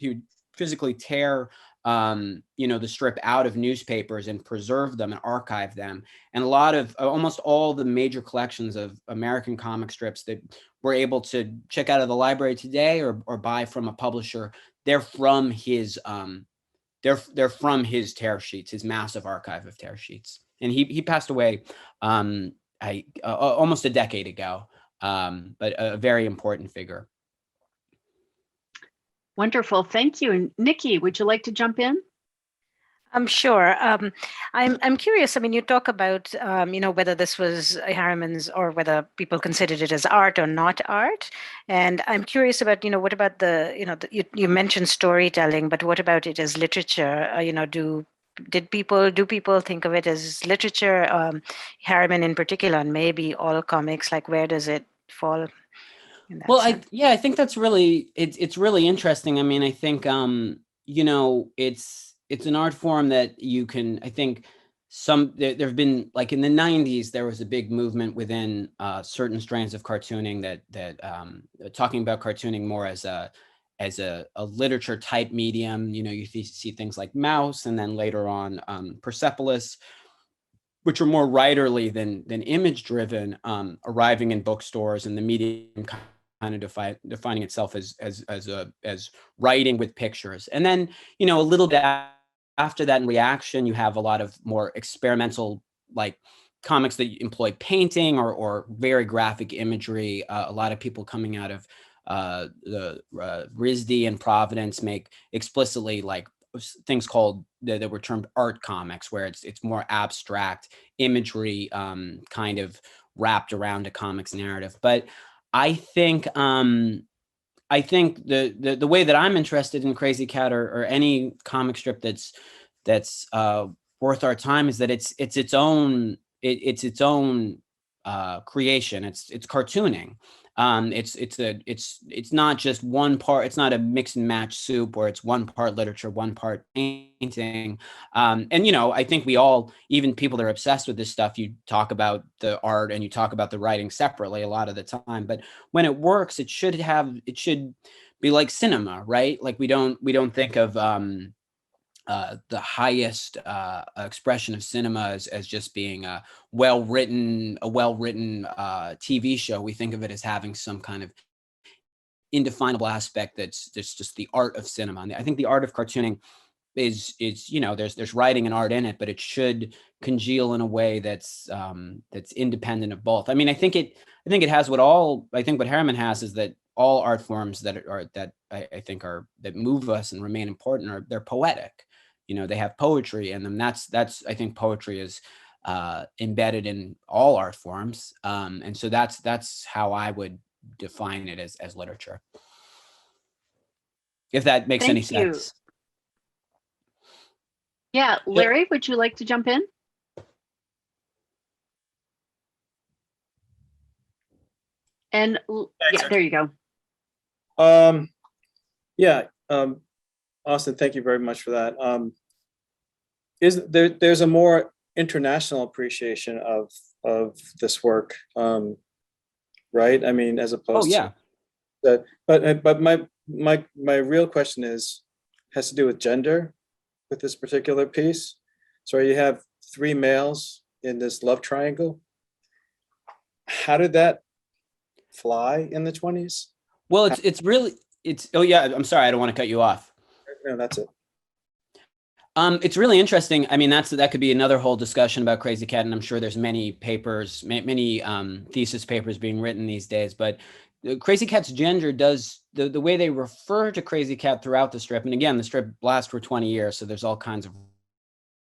B: physically tear you know, the strip out of newspapers and preserve them and archive them. And a lot of, almost all the major collections of American comic strips that we're able to check out of the library today or buy from a publisher, they're from his they're from his tear sheets, his massive archive of tear sheets. And he passed away almost a decade ago, but a very important figure.
C: Wonderful, thank you. And Nikki, would you like to jump in?
D: Sure. I'm curious. I mean, you talk about you know, whether this was Harriman's or whether people considered it as art or not art. And I'm curious about, you know, what about the, you know, you mentioned storytelling, but what about it as literature? You know, do people think of it as literature? Harriman in particular, and maybe all comics. Like, where does it fall?
B: Well, I think that's really, it's really interesting. I mean, I think you know, it's an art form that you can, I think there have been, like in the 90s, there was a big movement within certain strains of cartooning that talking about cartooning more as a literature type medium. You know, you see things like Mouse, and then later on Persepolis, which are more writerly than image driven, arriving in bookstores, and the medium kind of defining itself as writing with pictures. And then, you know, a little bit after that, in reaction, you have a lot of more experimental, like comics that employ painting or very graphic imagery. A lot of people coming out of the RISD and Providence make explicitly like things called that were termed art comics, where it's more abstract imagery kind of wrapped around a comics narrative. But I think the way that I'm interested in Krazy Kat or any comic strip that's worth our time is that it's its own creation. It's cartooning. It's not just one part. It's not a mix and match soup where it's one part literature, one part painting. And, you know, I think we all, even people that are obsessed with this stuff, you talk about the art and you talk about the writing separately a lot of the time. But when it works, it should be like cinema, right? Like we don't think of the highest expression of cinema as just being a well-written TV show. We think of it as having some kind of indefinable aspect that's just the art of cinema. And I think the art of cartooning is you know, there's writing and art in it, but it should congeal in a way that's independent of both. I mean, I think it has what Harriman has is that all art forms that move us and remain important they're poetic. You know, they have poetry in them. That's I think poetry is embedded in all art forms. And so that's how I would define it as literature. If that makes any sense.
C: Yeah, Larry, would you like to jump in? And yeah, there you go.
E: Austin, thank you very much for that. There's a more international appreciation of this work, right? I mean, as opposed to that. But my real question has to do with gender with this particular piece. So you have 3 males in this love triangle. How did that fly in the 20s?
B: Well, oh yeah, I'm sorry, I don't want to cut you off.
E: No, that's it.
B: It's really interesting. I mean, that could be another whole discussion about Krazy Kat, and I'm sure there's many papers, many thesis papers being written these days. But Krazy Kat's gender does the way they refer to Krazy Kat throughout the strip, and again, the strip lasts for 20 years, so there's all kinds of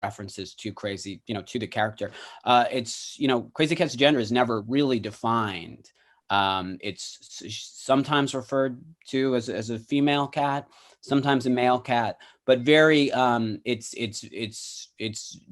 B: references to Krazy, you know, to the character. It's, you know, Krazy Kat's gender is never really defined. It's sometimes referred to as a female cat, sometimes a male cat, but very it's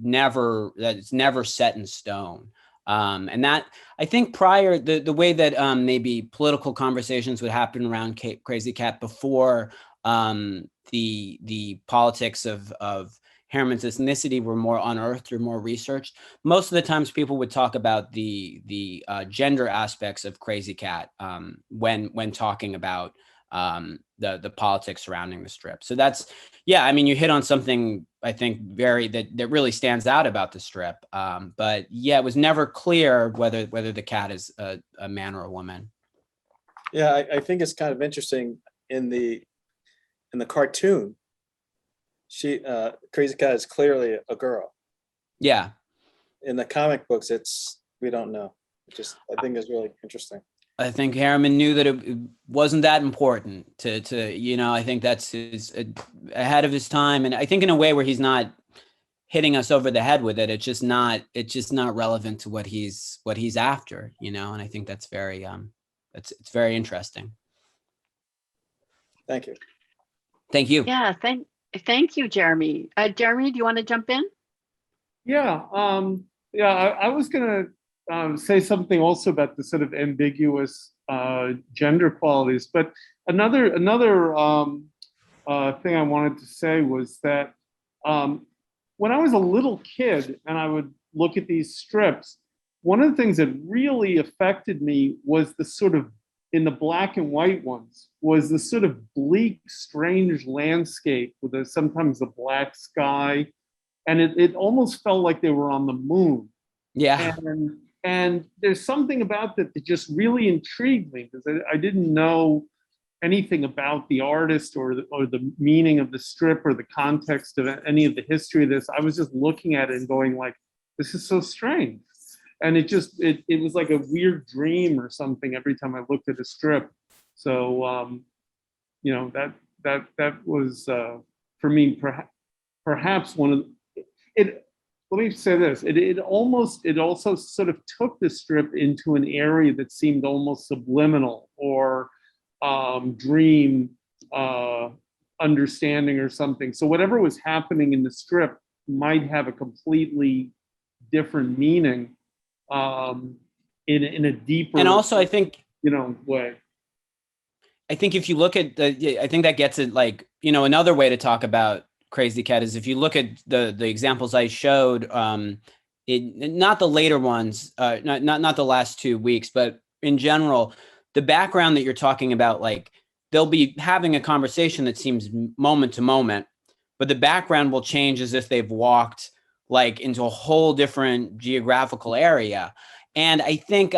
B: never set in stone. And that, I think, prior the way that maybe political conversations would happen around Krazy Kat before the politics of Harriman's ethnicity were more unearthed or more researched. Most of the times people would talk about the gender aspects of Krazy Kat when talking about the politics surrounding the strip. So that's, yeah, I mean, you hit on something I think that really stands out about the strip. But yeah, it was never clear whether the cat is a man or a woman.
E: Yeah, I think it's kind of interesting in the cartoon. Krazy Kat is clearly a girl.
B: Yeah.
E: In the comic books, we don't know. I think it's really interesting.
B: I think Harriman knew that it wasn't that important to you know, I think that's ahead of his time. And I think in a way where he's not hitting us over the head with it, it's just not relevant to what he's after, you know? And I think that's very, it's very interesting.
E: Thank you.
C: Thank you. Yeah. Thank you, Jeremy. Jeremy, do you want to jump in?
F: Yeah. I was going to say something also about the sort of ambiguous gender qualities, but another thing I wanted to say was that when I was a little kid and I would look at these strips, one of the things that really affected me was the sort of in the black and white ones was this sort of bleak, strange landscape with sometimes a black sky. And it almost felt like they were on the moon.
B: Yeah.
F: And there's something about that just really intrigued me, because I didn't know anything about the artist or the meaning of the strip or the context of any of the history of this. I was just looking at it and going like, this is so strange. And it was like a weird dream or something every time I looked at a strip. So, you know, that was, for me, perhaps one of it. Let me say this, it also sort of took the strip into an area that seemed almost subliminal or dream understanding or something. So whatever was happening in the strip might have a completely different meaning in a deeper,
B: and also I think,
F: you know, way.
B: I think if you look at I think that gets it, like, you know, another way to talk about Krazy Kat is if you look at the examples I showed, not the later ones, not the last 2 weeks, but in general, the background that you're talking about, like they'll be having a conversation that seems moment to moment, but the background will change as if they've walked like into a whole different geographical area. And I think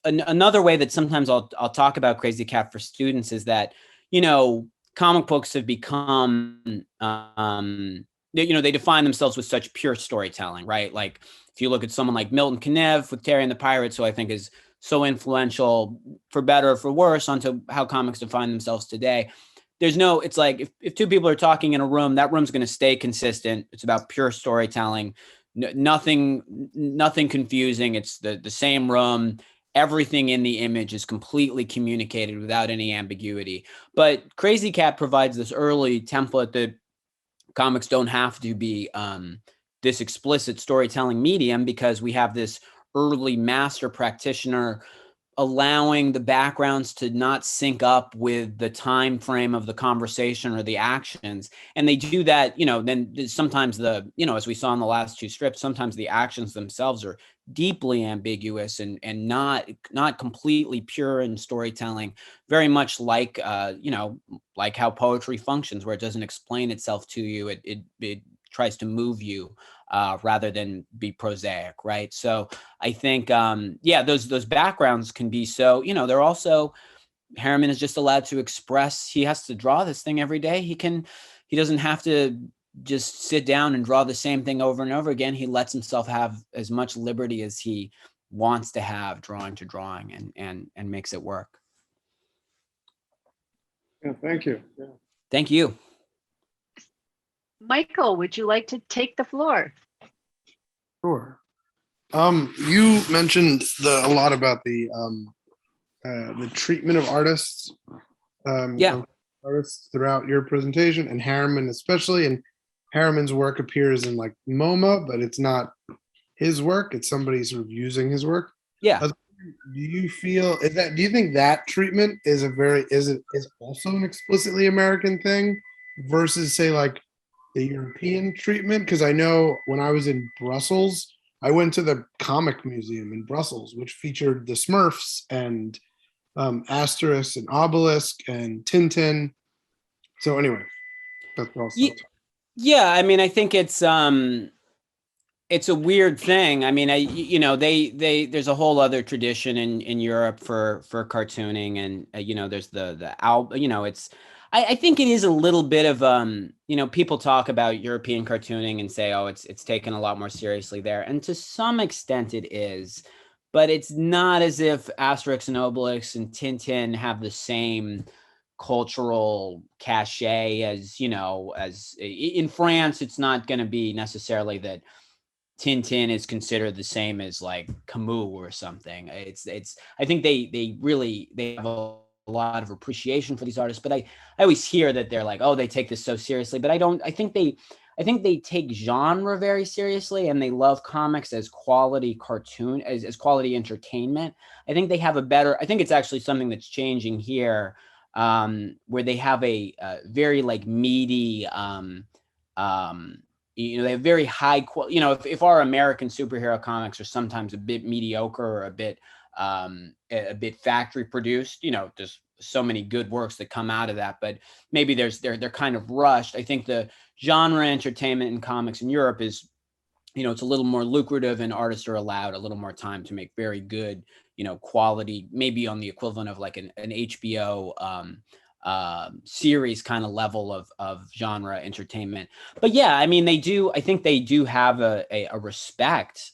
B: another way that sometimes I'll talk about Krazy Kat for students is that, you know, comic books have become, you know, they define themselves with such pure storytelling, right? Like if you look at someone like Milton Caniff with Terry and the Pirates, who I think is so influential for better or for worse onto how comics define themselves today. It's like if two people are talking in a room, that room's going to stay consistent. It's about pure storytelling, nothing confusing. It's the same room. Everything in the image is completely communicated without any ambiguity. But Krazy Kat provides this early template that comics don't have to be this explicit storytelling medium, because we have this early master practitioner allowing the backgrounds to not sync up with the time frame of the conversation or the actions. And they do that, you know, then sometimes you know, as we saw in the last 2 strips, sometimes the actions themselves are deeply ambiguous and not completely pure in storytelling, very much like, you know, like how poetry functions, where it doesn't explain itself to you. It tries to move you rather than be prosaic, right? So I think, yeah, those backgrounds can be so, you know, they're also, Harriman is just allowed to express, he has to draw this thing every day. He doesn't have to just sit down and draw the same thing over and over again. He lets himself have as much liberty as he wants to have drawing to drawing and makes it work.
F: Yeah, thank you. Yeah.
B: Thank you.
C: Michael, would you like to take the floor?
G: Sure. You mentioned a lot about the treatment of artists,
B: Yeah.
G: artists throughout your presentation, and Harriman especially. And Harriman's work appears in like MoMA, but it's not his work; it's somebody sort of using his work.
B: Yeah.
G: Do you think that treatment is also an explicitly American thing versus, say, like the European treatment? Because I know when I was in Brussels, I went to the comic museum in Brussels, which featured the Smurfs and Asterix and Obelisk and Tintin. So anyway, that's also.
B: Yeah, I mean, I think it's a weird thing. I mean, you know, there's a whole other tradition in Europe for cartooning, and you know, there's the you know, I think it is a little bit of you know, people talk about European cartooning and say, oh, it's taken a lot more seriously there, and to some extent it is, but it's not as if Asterix and Obelix and Tintin have the same cultural cachet as, you know, as in France. It's not going to be necessarily that Tintin is considered the same as like Camus or something. It's I think they have a lot of appreciation for these artists, but I always hear that they're like, oh, they take this so seriously, but I think they take genre very seriously, and they love comics as quality cartoon, as quality entertainment. I think they have I think it's actually something that's changing here, where they have a very like meaty, you know, they have very high quality, you know, if our American superhero comics are sometimes a bit mediocre or a bit a bit factory produced. You know, there's so many good works that come out of that, but maybe they're kind of rushed. I think the genre entertainment in comics in Europe is, you know, it's a little more lucrative, and artists are allowed a little more time to make very good, you know, quality, maybe on the equivalent of like an HBO series kind of level of genre entertainment. But yeah, I mean, I think they do have a respect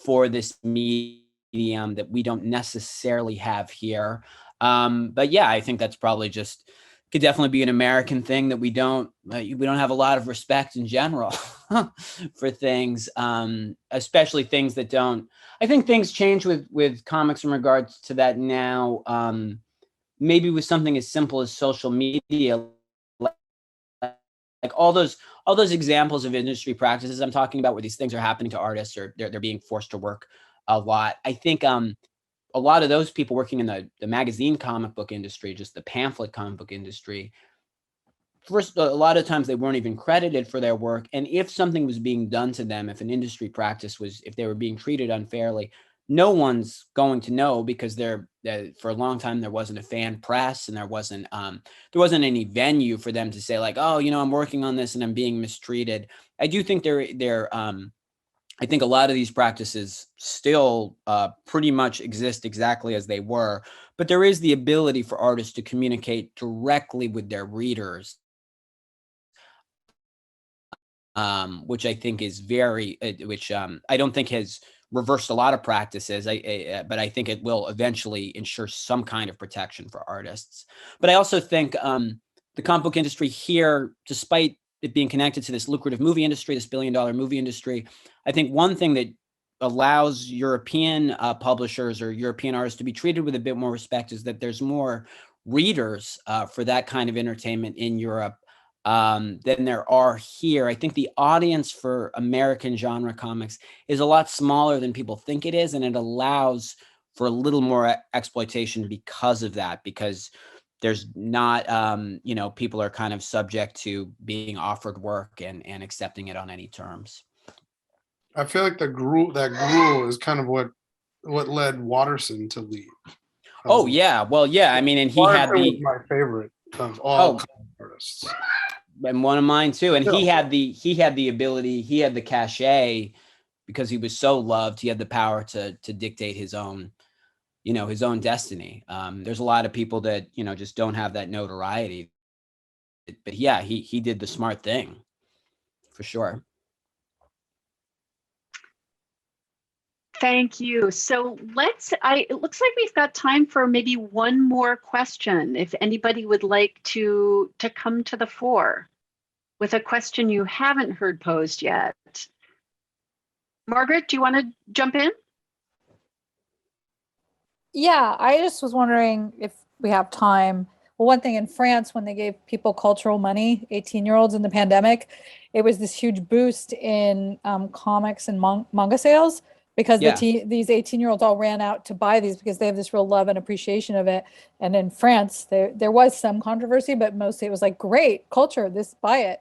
B: for this medium that we don't necessarily have here. But yeah, I think that's probably just could definitely be an American thing, that we don't have a lot of respect in general for things, especially things that don't. I think things change with comics in regards to that now. Maybe with something as simple as social media, like all those examples of industry practices I'm talking about, where these things are happening to artists, or they're being forced to work a lot. I think a lot of those people working in the magazine comic book industry, just the pamphlet comic book industry, first, a lot of times they weren't even credited for their work. And if something was being done to them, if an industry practice was, if they were being treated unfairly, no one's going to know, because for a long time there wasn't a fan press, and there wasn't any venue for them to say like, oh, you know, I'm working on this and I'm being mistreated. I do think I think a lot of these practices still pretty much exist exactly as they were, but there is the ability for artists to communicate directly with their readers, which I think is which I don't think has reversed a lot of practices, but I think it will eventually ensure some kind of protection for artists. But I also think the comic book industry here, despite it being connected to this lucrative movie industry, this billion-dollar movie industry, I think one thing that allows European publishers or European artists to be treated with a bit more respect is that there's more readers for that kind of entertainment in Europe than there are here. I think the audience for American genre comics is a lot smaller than people think it is, and it allows for a little more exploitation because of that, because there's not, you know, people are kind of subject to being offered work and accepting it on any terms.
G: I feel like that gruel is kind of what led Watterson to leave.
B: Oh yeah, well yeah, I mean, and he
G: Watterson
B: had
G: was my favorite of all artists,
B: and one of mine too. And he had the ability, he had the cachet, because he was so loved. He had the power to dictate his own, you know, his own destiny. There's a lot of people that, you know, just don't have that notoriety, but yeah, he did the smart thing for sure.
C: Thank you. So it looks like we've got time for maybe one more question. If anybody would like to come to the fore with a question you haven't heard posed yet. Margaret, do you want to jump in?
H: Yeah, I just was wondering if we have time. Well, one thing in France, when they gave people cultural money, 18-year-olds in the pandemic, it was this huge boost in comics and manga sales, because these 18-year-olds all ran out to buy these because they have this real love and appreciation of it. And in France, there was some controversy, but mostly it was like, great culture, buy it.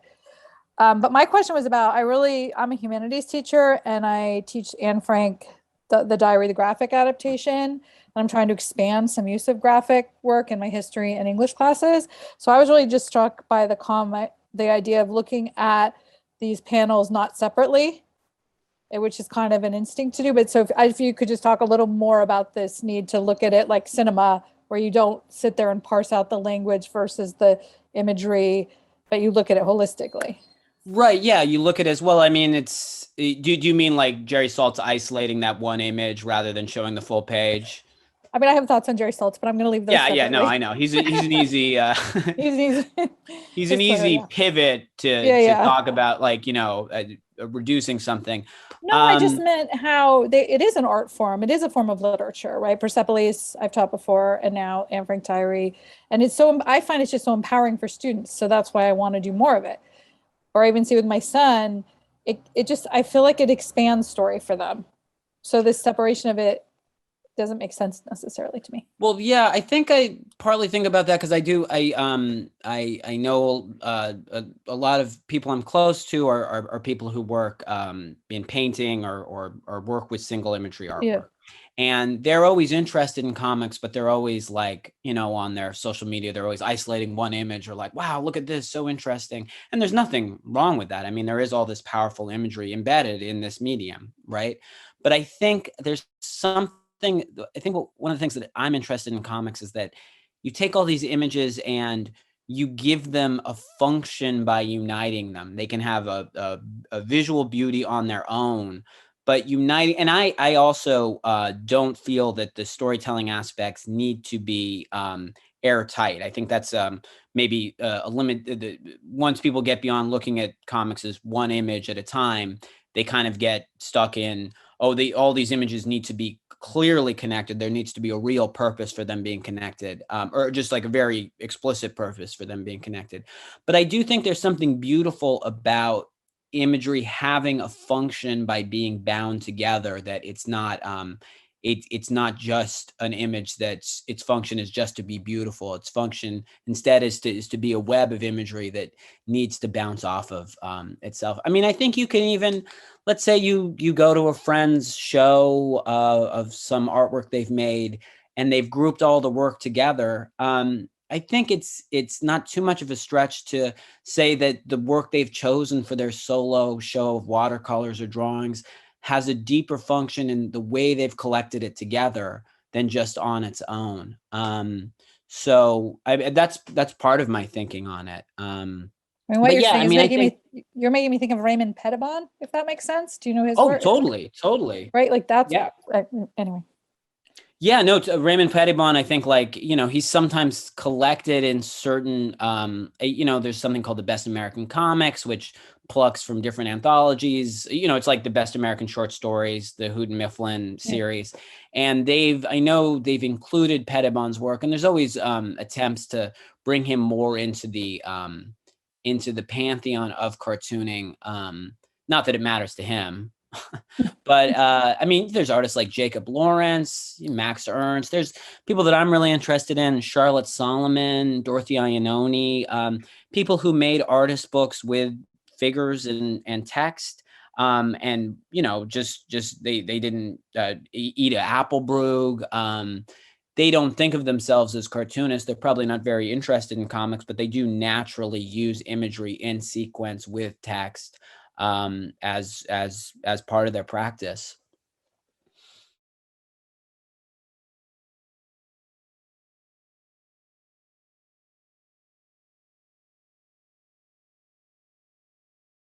H: But my question was about, I'm a humanities teacher, and I teach Anne Frank, the Diary, the graphic adaptation. And I'm trying to expand some use of graphic work in my history and English classes. So I was really just struck by the idea of looking at these panels not separately, which is kind of an instinct to do. But so if you could just talk a little more about this need to look at it like cinema, where you don't sit there and parse out the language versus the imagery, but you look at it holistically.
B: Right. Yeah. You look at it as well. I mean, do you mean like Jerry Saltz isolating that one image rather than showing the full page?
H: I mean, I have thoughts on Jerry Saltz, but I'm going to leave those.
B: Yeah. No, I know. He's an easy, he's an easy pivot to talk about, like, you know, reducing something.
H: No, I just meant how it is an art form. It is a form of literature, right? Persepolis, I've taught before, and now Anne Frank Diary. And I find it's just so empowering for students. So that's why I want to do more of it. Or I even see with my son, I feel like it expands story for them. So this separation of it doesn't make sense necessarily to me.
B: Well, yeah, I think I partly think about that because I know a lot of people I'm close to are people who work in painting or work with single imagery artwork. Yeah. And they're always interested in comics, but they're always like, you know, on their social media, they're always isolating one image or like, wow, look at this, so interesting. And there's nothing wrong with that. I mean, there is all this powerful imagery embedded in this medium, right? But I think there's something, I think one of the things that I'm interested in comics is that you take all these images and you give them a function by uniting them. They can have a visual beauty on their own, but uniting, and I also don't feel that the storytelling aspects need to be airtight. I think that's maybe a limit. Once people get beyond looking at comics as one image at a time, they kind of get stuck in, oh, all these images need to be clearly connected. There needs to be a real purpose for them being connected, or just like a very explicit purpose for them being connected. But I do think there's something beautiful about imagery having a function by being bound together, that it's not it's not just an image that's its function is just to be beautiful. Its function instead is to be a web of imagery that needs to bounce off of itself. I mean, I think you can even, let's say you go to a friend's show of some artwork they've made and they've grouped all the work together. I think it's not too much of a stretch to say that the work they've chosen for their solo show of watercolors or drawings has a deeper function in the way they've collected it together than just on its own. So that's part of my thinking on it.
H: I mean, what you're saying is you're making me think of Raymond Pettibon, if that makes sense. Do you know his work?
B: Oh, totally.
H: Right, like that's
B: yeah.
H: Anyway.
B: Yeah, no, Raymond Pettibon, I think, like, you know, he's sometimes collected in certain, you know, there's something called the Best American Comics, which plucks from different anthologies. You know, it's like the Best American Short Stories, the Houghton Mifflin series. And I know they've included Pettibon's work, and there's always attempts to bring him more into the pantheon of cartooning. Not that it matters to him. But I mean, there's artists like Jacob Lawrence, Max Ernst. There's people that I'm really interested in: Charlotte Solomon, Dorothy Iannone, people who made artist books with figures and text. And you know, just they didn't eat an Applebrug. They don't think of themselves as cartoonists. They're probably not very interested in comics, but they do naturally use imagery in sequence with text as part of their practice.